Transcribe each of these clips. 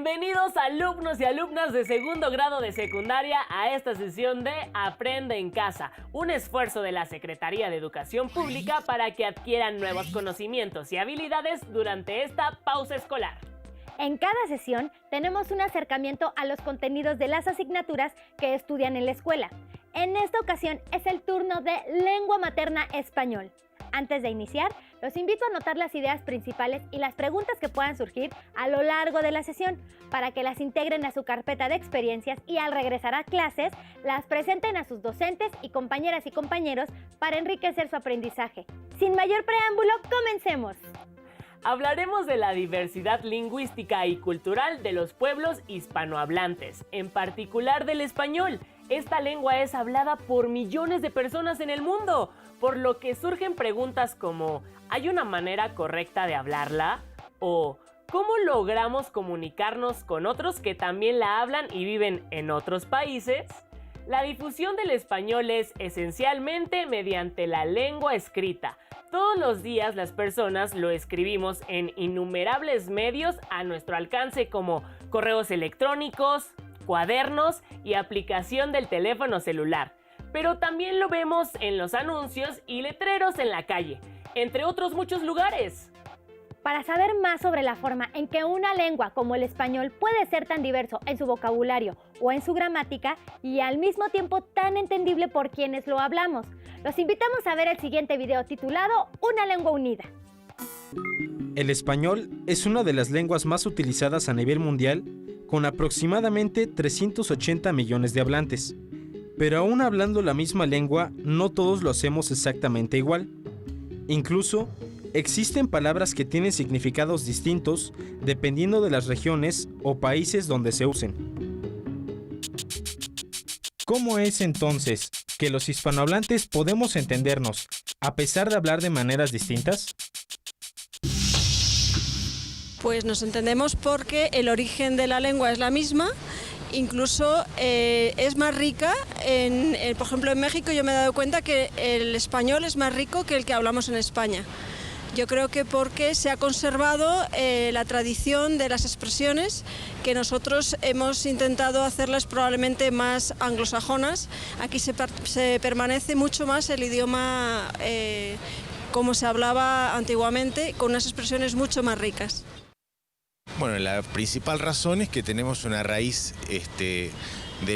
Bienvenidos alumnos y alumnas de segundo grado de secundaria a esta sesión de Aprende en Casa, un esfuerzo de la Secretaría de Educación Pública para que adquieran nuevos conocimientos y habilidades durante esta pausa escolar. En cada sesión tenemos un acercamiento a los contenidos de las asignaturas que estudian en la escuela. En esta ocasión es el turno de Lengua Materna Español. Antes de iniciar, los invito a anotar las ideas principales y las preguntas que puedan surgir a lo largo de la sesión para que las integren a su carpeta de experiencias y al regresar a clases las presenten a sus docentes y compañeras y compañeros para enriquecer su aprendizaje. Sin mayor preámbulo, comencemos. Hablaremos de la diversidad lingüística y cultural de los pueblos hispanohablantes, en particular del español. Esta lengua es hablada por millones de personas en el mundo, por lo que surgen preguntas como ¿hay una manera correcta de hablarla? O ¿cómo logramos comunicarnos con otros que también la hablan y viven en otros países? La difusión del español es esencialmente mediante la lengua escrita. Todos los días las personas lo escribimos en innumerables medios a nuestro alcance como correos electrónicos, cuadernos y aplicación del teléfono celular. Pero también lo vemos en los anuncios y letreros en la calle, entre otros muchos lugares. Para saber más sobre la forma en que una lengua como el español puede ser tan diverso en su vocabulario o en su gramática y al mismo tiempo tan entendible por quienes lo hablamos, los invitamos a ver el siguiente video titulado Una lengua unida. El español es una de las lenguas más utilizadas a nivel mundial, con aproximadamente 380 millones de hablantes. Pero aún hablando la misma lengua, no todos lo hacemos exactamente igual. Incluso, existen palabras que tienen significados distintos dependiendo de las regiones o países donde se usen. ¿Cómo es entonces que los hispanohablantes podemos entendernos a pesar de hablar de maneras distintas? Pues nos entendemos porque el origen de la lengua es la misma, incluso es más rica. Por ejemplo, en México yo me he dado cuenta que el español es más rico que el que hablamos en España. Yo creo que porque se ha conservado la tradición de las expresiones que nosotros hemos intentado hacerlas probablemente más anglosajonas. Aquí se permanece mucho más el idioma como se hablaba antiguamente, con unas expresiones mucho más ricas. Bueno, la principal razón es que tenemos una raíz de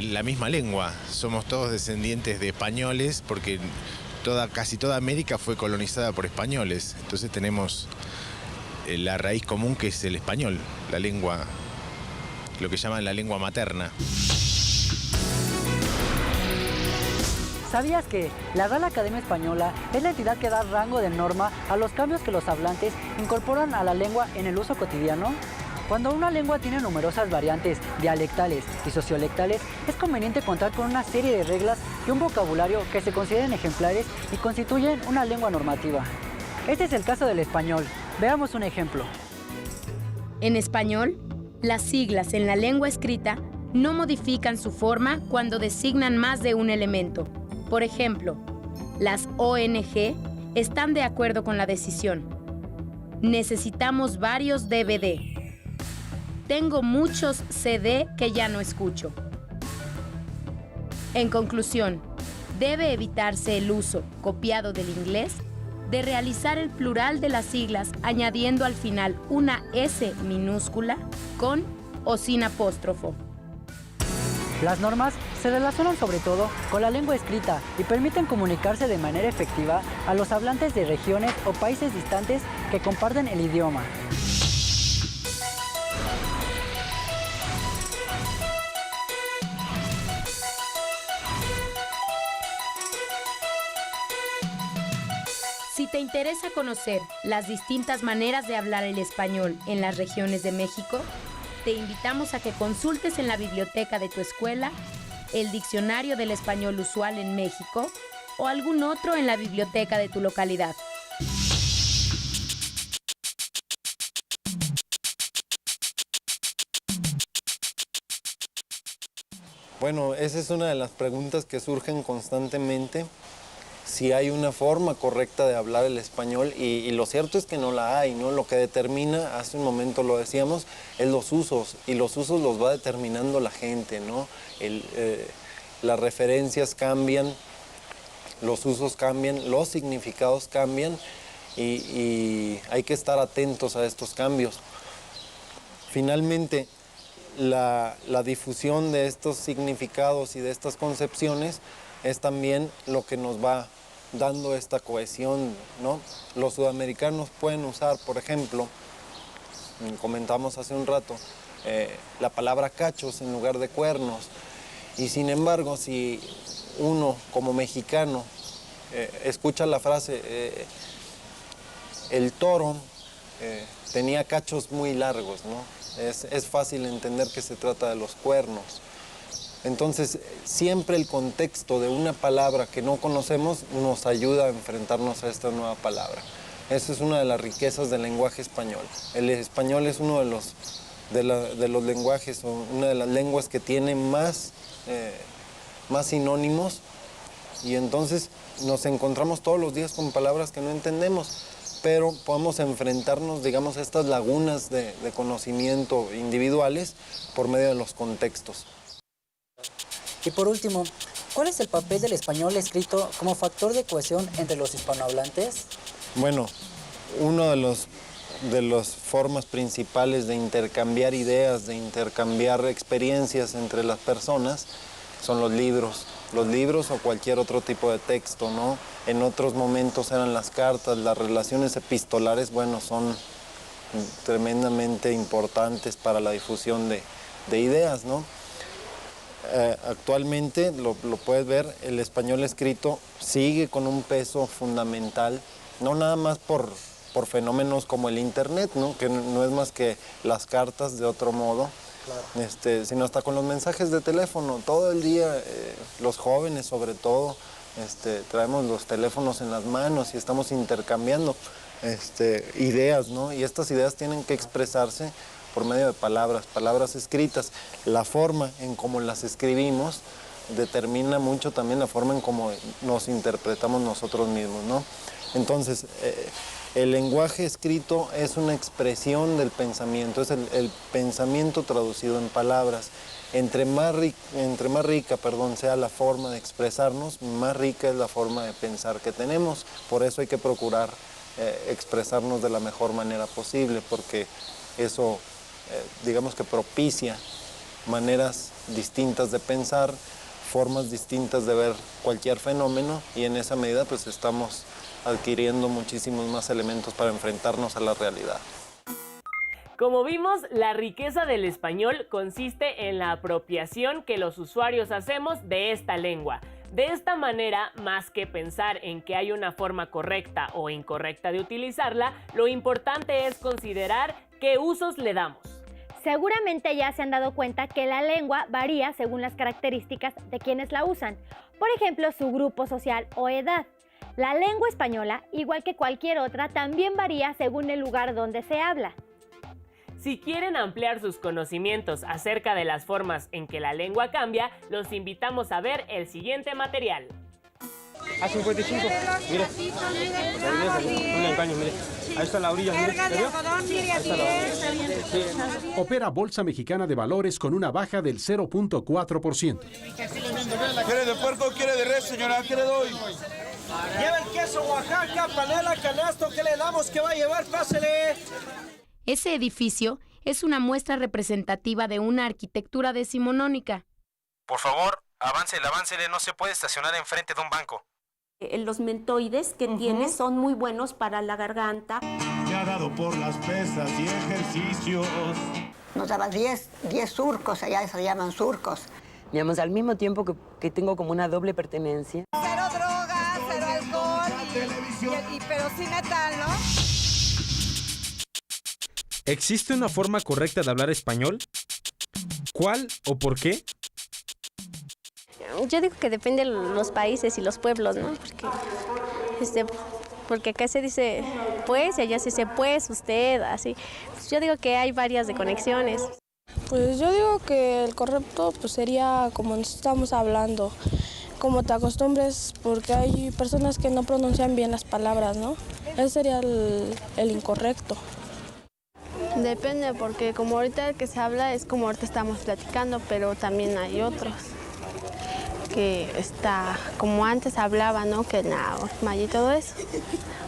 la misma lengua. Somos todos descendientes de españoles porque casi toda América fue colonizada por españoles. Entonces tenemos la raíz común que es el español, la lengua, lo que llaman la lengua materna. ¿Sabías que la Real Academia Española es la entidad que da rango de norma a los cambios que los hablantes incorporan a la lengua en el uso cotidiano? Cuando una lengua tiene numerosas variantes dialectales y sociolectales, es conveniente contar con una serie de reglas y un vocabulario que se consideren ejemplares y constituyen una lengua normativa. Este es el caso del español. Veamos un ejemplo. En español, las siglas en la lengua escrita no modifican su forma cuando designan más de un elemento. Por ejemplo, las ONG están de acuerdo con la decisión. Necesitamos varios DVD. Tengo muchos CD que ya no escucho. En conclusión, debe evitarse el uso, copiado del inglés, de realizar el plural de las siglas añadiendo al final una S minúscula con o sin apóstrofo. Las normas se relacionan sobre todo con la lengua escrita y permiten comunicarse de manera efectiva a los hablantes de regiones o países distantes que comparten el idioma. Si te interesa conocer las distintas maneras de hablar el español en las regiones de México, te invitamos a que consultes en la biblioteca de tu escuela el Diccionario del Español Usual en México o algún otro en la biblioteca de tu localidad. Bueno, esa es una de las preguntas que surgen constantemente. si hay una forma correcta de hablar el español y lo cierto es que no la hay, ¿no? Lo que determina, hace un momento lo decíamos, es los usos y los usos los va determinando la gente, ¿no? Las referencias cambian, los usos cambian, los significados cambian y hay que estar atentos a estos cambios. Finalmente, la difusión de estos significados y de estas concepciones es también lo que nos va dando esta cohesión, ¿no? Los sudamericanos pueden usar, por ejemplo, comentamos hace un rato, la palabra cachos en lugar de cuernos. Y sin embargo, si uno como mexicano escucha la frase, el toro tenía cachos muy largos, ¿no? Es fácil entender que se trata de los cuernos. Entonces, siempre el contexto de una palabra que no conocemos nos ayuda a enfrentarnos a esta nueva palabra. Esa es una de las riquezas del lenguaje español. El español es uno de los lenguajes, o una de las lenguas que tiene más sinónimos, y entonces nos encontramos todos los días con palabras que no entendemos, pero podemos enfrentarnos, digamos, a estas lagunas de conocimiento individuales por medio de los contextos. Y por último, ¿cuál es el papel del español escrito como factor de cohesión entre los hispanohablantes? Bueno, uno de las formas principales de intercambiar ideas, de intercambiar experiencias entre las personas son los libros. Los libros o cualquier otro tipo de texto, ¿no? En otros momentos eran las cartas, las relaciones epistolares, bueno, son tremendamente importantes para la difusión de ideas, ¿no? Actualmente, lo puedes ver, el español escrito sigue con un peso fundamental, no nada más por fenómenos como el internet, ¿no? Que no es más que las cartas de otro modo, claro. Sino hasta con los mensajes de teléfono. Todo el día, los jóvenes sobre todo, traemos los teléfonos en las manos y estamos intercambiando ideas, ¿no? Y estas ideas tienen que expresarse por medio de palabras escritas. La forma en cómo las escribimos determina mucho también la forma en cómo nos interpretamos nosotros mismos, ¿no? Entonces, el lenguaje escrito es una expresión del pensamiento, es el pensamiento traducido en palabras. Entre más rica sea la forma de expresarnos, más rica es la forma de pensar que tenemos. Por eso hay que procurar expresarnos de la mejor manera posible, porque eso, digamos que propicia maneras distintas de pensar, formas distintas de ver cualquier fenómeno, y en esa medida pues estamos adquiriendo muchísimos más elementos para enfrentarnos a la realidad. Como vimos, la riqueza del español consiste en la apropiación que los usuarios hacemos de esta lengua. De esta manera, más que pensar en que hay una forma correcta o incorrecta de utilizarla, lo importante es considerar qué usos le damos. Seguramente ya se han dado cuenta que la lengua varía según las características de quienes la usan, por ejemplo, su grupo social o edad. La lengua española, igual que cualquier otra, también varía según el lugar donde se habla. Si quieren ampliar sus conocimientos acerca de las formas en que la lengua cambia, los invitamos a ver el siguiente material. A 55, mire. Un engaño, mire. Ahí está la orilla, mire. Opera Bolsa Mexicana de Valores con una baja del 0.4%. ¿Quiere de puerco o quiere de res, señora? ¿Qué le doy? Lleva el queso Oaxaca, panela, canasto. ¿Qué le damos? ¿Qué va a llevar? Pásele. Ese edificio es una muestra representativa de una arquitectura decimonónica. Por favor, aváncele, no se puede estacionar enfrente de un banco. Los mentoides que tiene son muy buenos para la garganta. Me ha dado por las pesas y ejercicios. Nos daba 10 surcos, allá se llaman surcos. Digamos, al mismo tiempo que tengo como una doble pertenencia. Cero drogas, cero alcohol, pero sí metal, ¿no? ¿Existe una forma correcta de hablar español? ¿Cuál o por qué? Yo digo que depende de los países y los pueblos, ¿no? Porque acá se dice pues y allá se dice pues, usted, así. Pues yo digo que hay varias de conexiones. Pues yo digo que el correcto pues sería como estamos hablando. Como te acostumbres, porque hay personas que no pronuncian bien las palabras, ¿no? Ese sería el incorrecto. Depende, porque como ahorita el que se habla es como ahorita estamos platicando, pero también hay otros que como antes hablaba, ¿no? Que la maya y todo eso.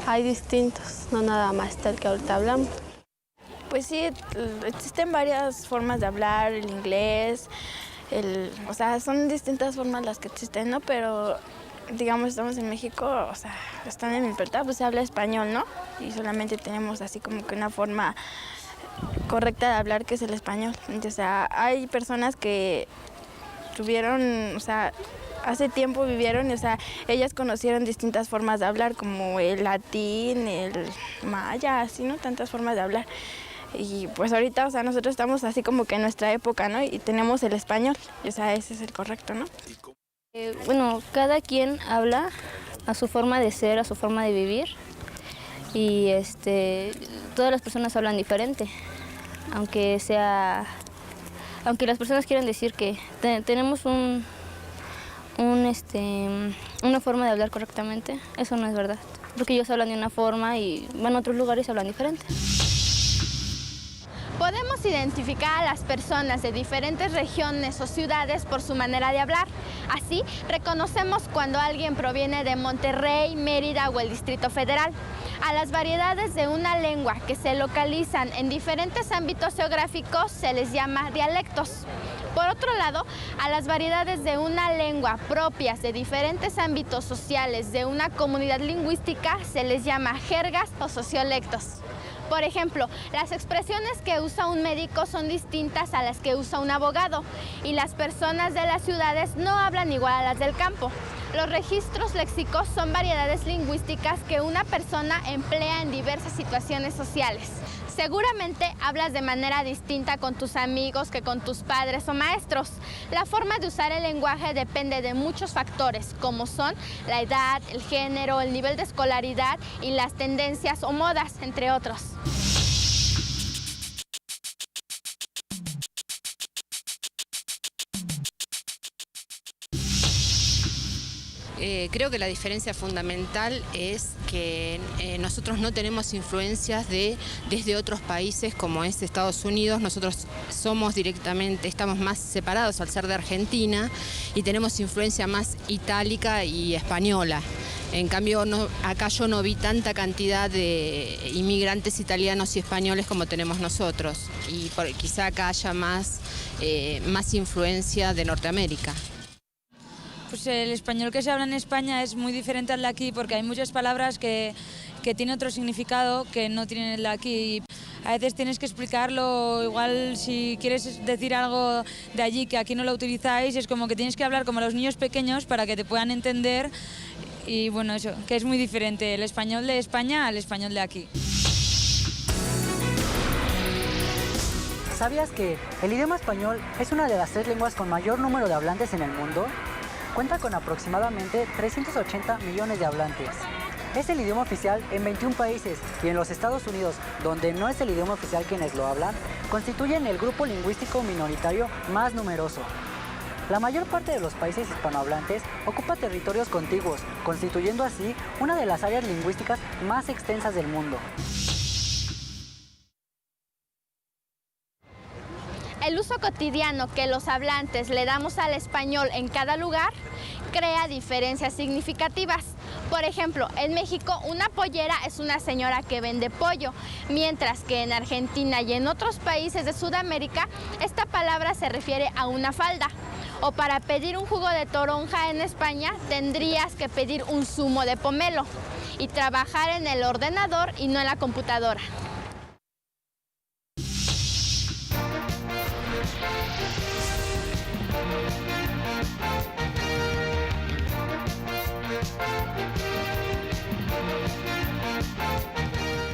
Hay distintos, no nada más está el que ahorita hablamos. Pues sí, existen varias formas de hablar, el inglés, o sea, son distintas formas las que existen, ¿no? Pero, digamos, estamos en México, o sea, están en libertad, pues se habla español, ¿no? Y solamente tenemos así como que una forma correcta de hablar que es el español. O sea, hay personas que tuvieron, o sea, hace tiempo vivieron, o sea, ellas conocieron distintas formas de hablar, como el latín, el maya, así, ¿no? Tantas formas de hablar. Y pues ahorita, o sea, nosotros estamos así como que en nuestra época, ¿no? Y tenemos el español, o sea, ese es el correcto, ¿no? Bueno, cada quien habla a su forma de ser, a su forma de vivir. Y todas las personas hablan diferente, aunque las personas quieran decir que tenemos una forma de hablar correctamente, eso no es verdad, porque ellos hablan de una forma y van a otros lugares y hablan diferente. Podemos identificar a las personas de diferentes regiones o ciudades por su manera de hablar. Así, reconocemos cuando alguien proviene de Monterrey, Mérida o el Distrito Federal. A las variedades de una lengua que se localizan en diferentes ámbitos geográficos se les llama dialectos. Por otro lado, a las variedades de una lengua propias de diferentes ámbitos sociales de una comunidad lingüística se les llama jergas o sociolectos. Por ejemplo, las expresiones que usa un médico son distintas a las que usa un abogado y las personas de las ciudades no hablan igual a las del campo. Los registros léxicos son variedades lingüísticas que una persona emplea en diversas situaciones sociales. Seguramente hablas de manera distinta con tus amigos que con tus padres o maestros. La forma de usar el lenguaje depende de muchos factores, como son la edad, el género, el nivel de escolaridad y las tendencias o modas, entre otros. Creo que la diferencia fundamental es que nosotros no tenemos influencias desde otros países como es Estados Unidos. Nosotros estamos más separados al ser de Argentina y tenemos influencia más itálica y española. En cambio, acá yo no vi tanta cantidad de inmigrantes italianos y españoles como tenemos nosotros. Y quizá acá haya más influencia de Norteamérica. Pues el español que se habla en España es muy diferente al de aquí porque hay muchas palabras que tienen otro significado que no tienen el de aquí. A veces tienes que explicarlo, igual si quieres decir algo de allí que aquí no lo utilizáis, es como que tienes que hablar como los niños pequeños para que te puedan entender y bueno, eso, que es muy diferente el español de España al español de aquí. ¿Sabías que el idioma español es una de las 3 lenguas con mayor número de hablantes en el mundo? Cuenta con aproximadamente 380 millones de hablantes. Es el idioma oficial en 21 países y en los Estados Unidos, donde no es el idioma oficial quienes lo hablan, constituyen el grupo lingüístico minoritario más numeroso. La mayor parte de los países hispanohablantes ocupa territorios contiguos, constituyendo así una de las áreas lingüísticas más extensas del mundo. El uso cotidiano que los hablantes le damos al español en cada lugar crea diferencias significativas. Por ejemplo, en México una pollera es una señora que vende pollo, mientras que en Argentina y en otros países de Sudamérica esta palabra se refiere a una falda. O para pedir un jugo de toronja en España tendrías que pedir un zumo de pomelo y trabajar en el ordenador y no en la computadora.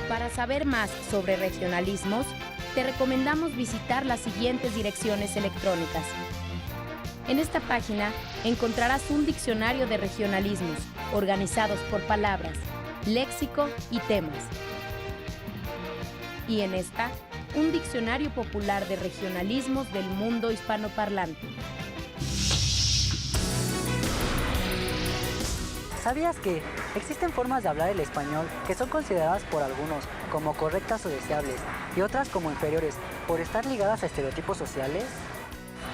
Para saber más sobre regionalismos, te recomendamos visitar las siguientes direcciones electrónicas. En esta página encontrarás un diccionario de regionalismos, organizados por palabras, léxico y temas. Y en esta, un diccionario popular de regionalismos del mundo hispanoparlante. ¿Sabías que existen formas de hablar el español que son consideradas por algunos como correctas o deseables y otras como inferiores por estar ligadas a estereotipos sociales?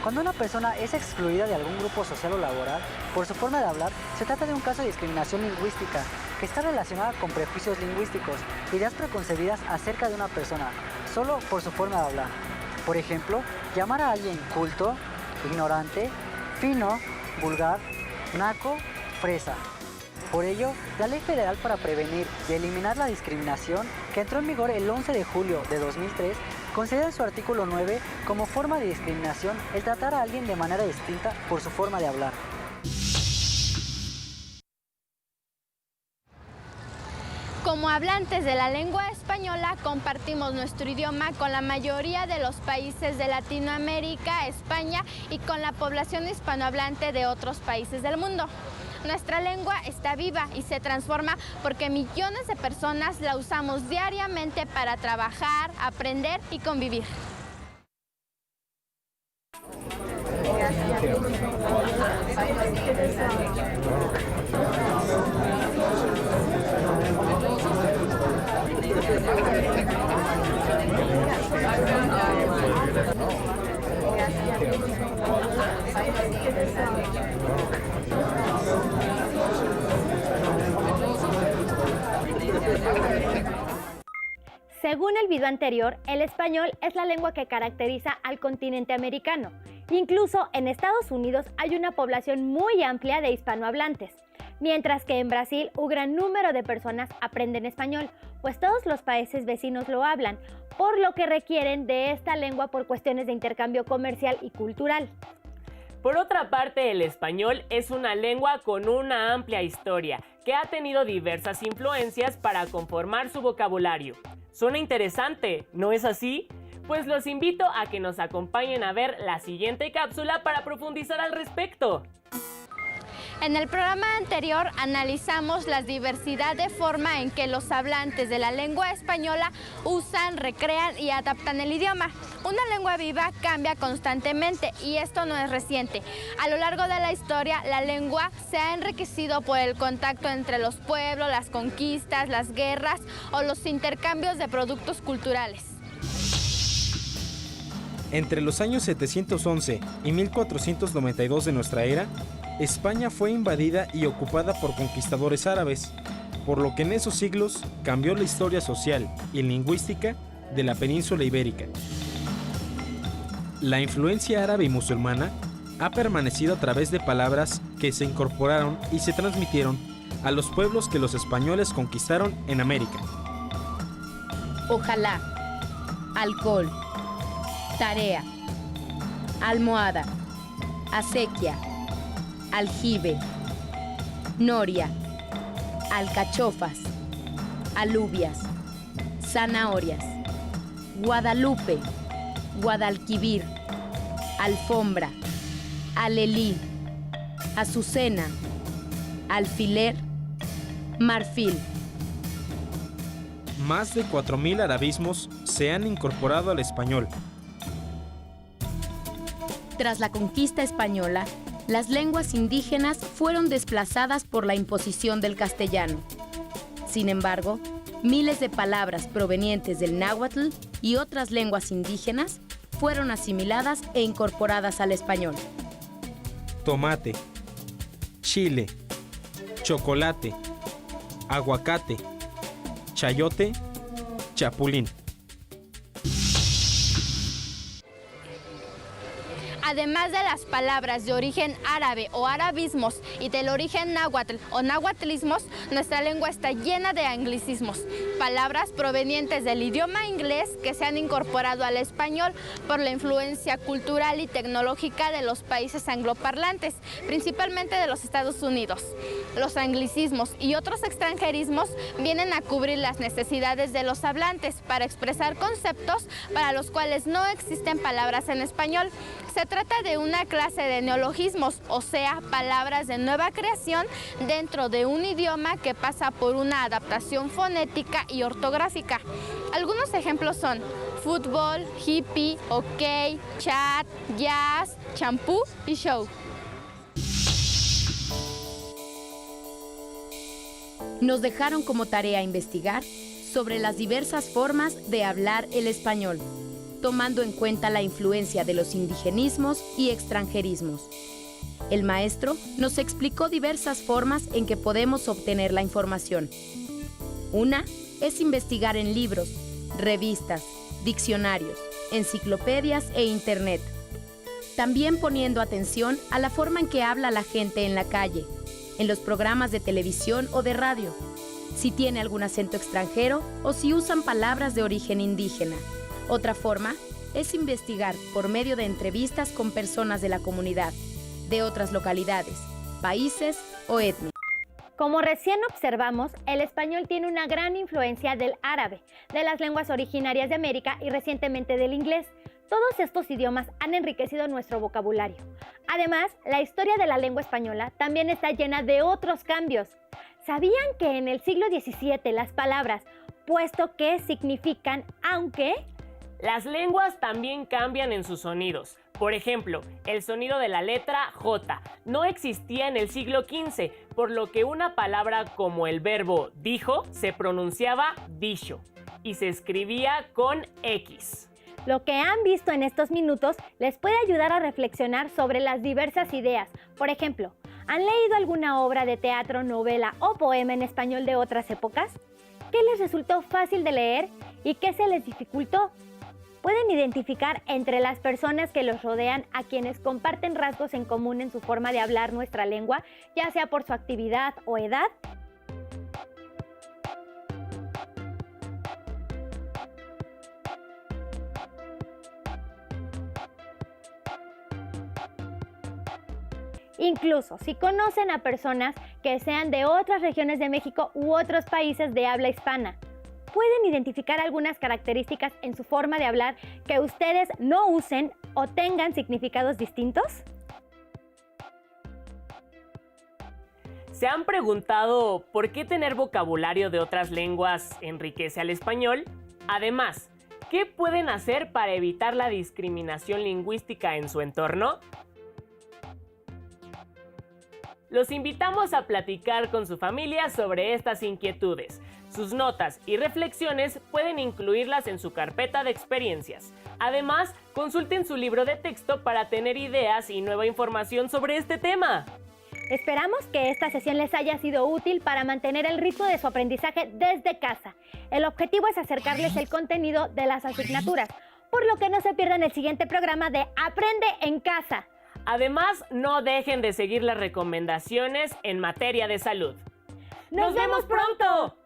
Cuando una persona es excluida de algún grupo social o laboral por su forma de hablar, se trata de un caso de discriminación lingüística que está relacionada con prejuicios lingüísticos, ideas preconcebidas acerca de una persona solo por su forma de hablar. Por ejemplo, llamar a alguien culto, ignorante, fino, vulgar, naco, fresa. Por ello, la Ley Federal para Prevenir y Eliminar la Discriminación, que entró en vigor el 11 de julio de 2003, considera en su artículo 9 como forma de discriminación el tratar a alguien de manera distinta por su forma de hablar. Como hablantes de la lengua española, compartimos nuestro idioma con la mayoría de los países de Latinoamérica, España y con la población hispanohablante de otros países del mundo. Nuestra lengua está viva y se transforma porque millones de personas la usamos diariamente para trabajar, aprender y convivir. Según el video anterior, el español es la lengua que caracteriza al continente americano. Incluso en Estados Unidos hay una población muy amplia de hispanohablantes, mientras que en Brasil un gran número de personas aprenden español, pues todos los países vecinos lo hablan, por lo que requieren de esta lengua por cuestiones de intercambio comercial y cultural. Por otra parte, el español es una lengua con una amplia historia, que ha tenido diversas influencias para conformar su vocabulario. Suena interesante, ¿no es así? Pues los invito a que nos acompañen a ver la siguiente cápsula para profundizar al respecto. En el programa anterior analizamos la diversidad de forma en que los hablantes de la lengua española usan, recrean y adaptan el idioma. Una lengua viva cambia constantemente y esto no es reciente. A lo largo de la historia, la lengua se ha enriquecido por el contacto entre los pueblos, las conquistas, las guerras o los intercambios de productos culturales. Entre los años 711 y 1492 de nuestra era, España fue invadida y ocupada por conquistadores árabes, por lo que en esos siglos cambió la historia social y lingüística de la península ibérica. La influencia árabe y musulmana ha permanecido a través de palabras que se incorporaron y se transmitieron a los pueblos que los españoles conquistaron en América. Ojalá, alcohol, tarea, almohada, acequia, aljibe, noria, alcachofas, alubias, zanahorias, Guadalupe, Guadalquivir, alfombra, alelí, azucena, alfiler, marfil. Más de 4.000 arabismos se han incorporado al español. Tras la conquista española, las lenguas indígenas fueron desplazadas por la imposición del castellano. Sin embargo, miles de palabras provenientes del náhuatl y otras lenguas indígenas fueron asimiladas e incorporadas al español. Tomate, chile, chocolate, aguacate, chayote, chapulín. Además de las palabras de origen árabe o arabismos y del origen náhuatl o náhuatlismos, nuestra lengua está llena de anglicismos, palabras provenientes del idioma inglés que se han incorporado al español por la influencia cultural y tecnológica de los países angloparlantes, principalmente de los Estados Unidos. Los anglicismos y otros extranjerismos vienen a cubrir las necesidades de los hablantes para expresar conceptos para los cuales no existen palabras en español. Se trata de una clase de neologismos, o sea, palabras de nueva creación dentro de un idioma que pasa por una adaptación fonética y ortográfica. Algunos ejemplos son fútbol, hippie, ok, chat, jazz, champú y show. nos dejaron como tarea investigar sobre las diversas formas de hablar el español, tomando en cuenta la influencia de los indigenismos y extranjerismos. El maestro nos explicó diversas formas en que podemos obtener la información. Una es investigar en libros, revistas, diccionarios, enciclopedias e internet. También poniendo atención a la forma en que habla la gente en la calle, en los programas de televisión o de radio, si tiene algún acento extranjero o si usan palabras de origen indígena. Otra forma es investigar por medio de entrevistas con personas de la comunidad, de otras localidades, países o etnias. Como recién observamos, el español tiene una gran influencia del árabe, de las lenguas originarias de América y recientemente del inglés. Todos estos idiomas han enriquecido nuestro vocabulario. Además, la historia de la lengua española también está llena de otros cambios. ¿Sabían que en el siglo XVII las palabras puesto que significan aunque? Las lenguas también cambian en sus sonidos. Por ejemplo, el sonido de la letra J no existía en el siglo XV, por lo que una palabra como el verbo dijo se pronunciaba dicho y se escribía con X. Lo que han visto en estos minutos les puede ayudar a reflexionar sobre las diversas ideas. Por ejemplo, ¿han leído alguna obra de teatro, novela o poema en español de otras épocas? ¿Qué les resultó fácil de leer y qué se les dificultó? ¿Pueden identificar entre las personas que los rodean a quienes comparten rasgos en común en su forma de hablar nuestra lengua, ya sea por su actividad o edad? Incluso si conocen a personas que sean de otras regiones de México u otros países de habla hispana, ¿pueden identificar algunas características en su forma de hablar que ustedes no usen o tengan significados distintos? ¿Se han preguntado por qué tener vocabulario de otras lenguas enriquece al español? Además, ¿qué pueden hacer para evitar la discriminación lingüística en su entorno? Los invitamos a platicar con su familia sobre estas inquietudes. Sus notas y reflexiones pueden incluirlas en su carpeta de experiencias. Además, consulten su libro de texto para tener ideas y nueva información sobre este tema. Esperamos que esta sesión les haya sido útil para mantener el ritmo de su aprendizaje desde casa. El objetivo es acercarles el contenido de las asignaturas, por lo que no se pierdan el siguiente programa de Aprende en Casa. Además, no dejen de seguir las recomendaciones en materia de salud. ¡Nos vemos pronto!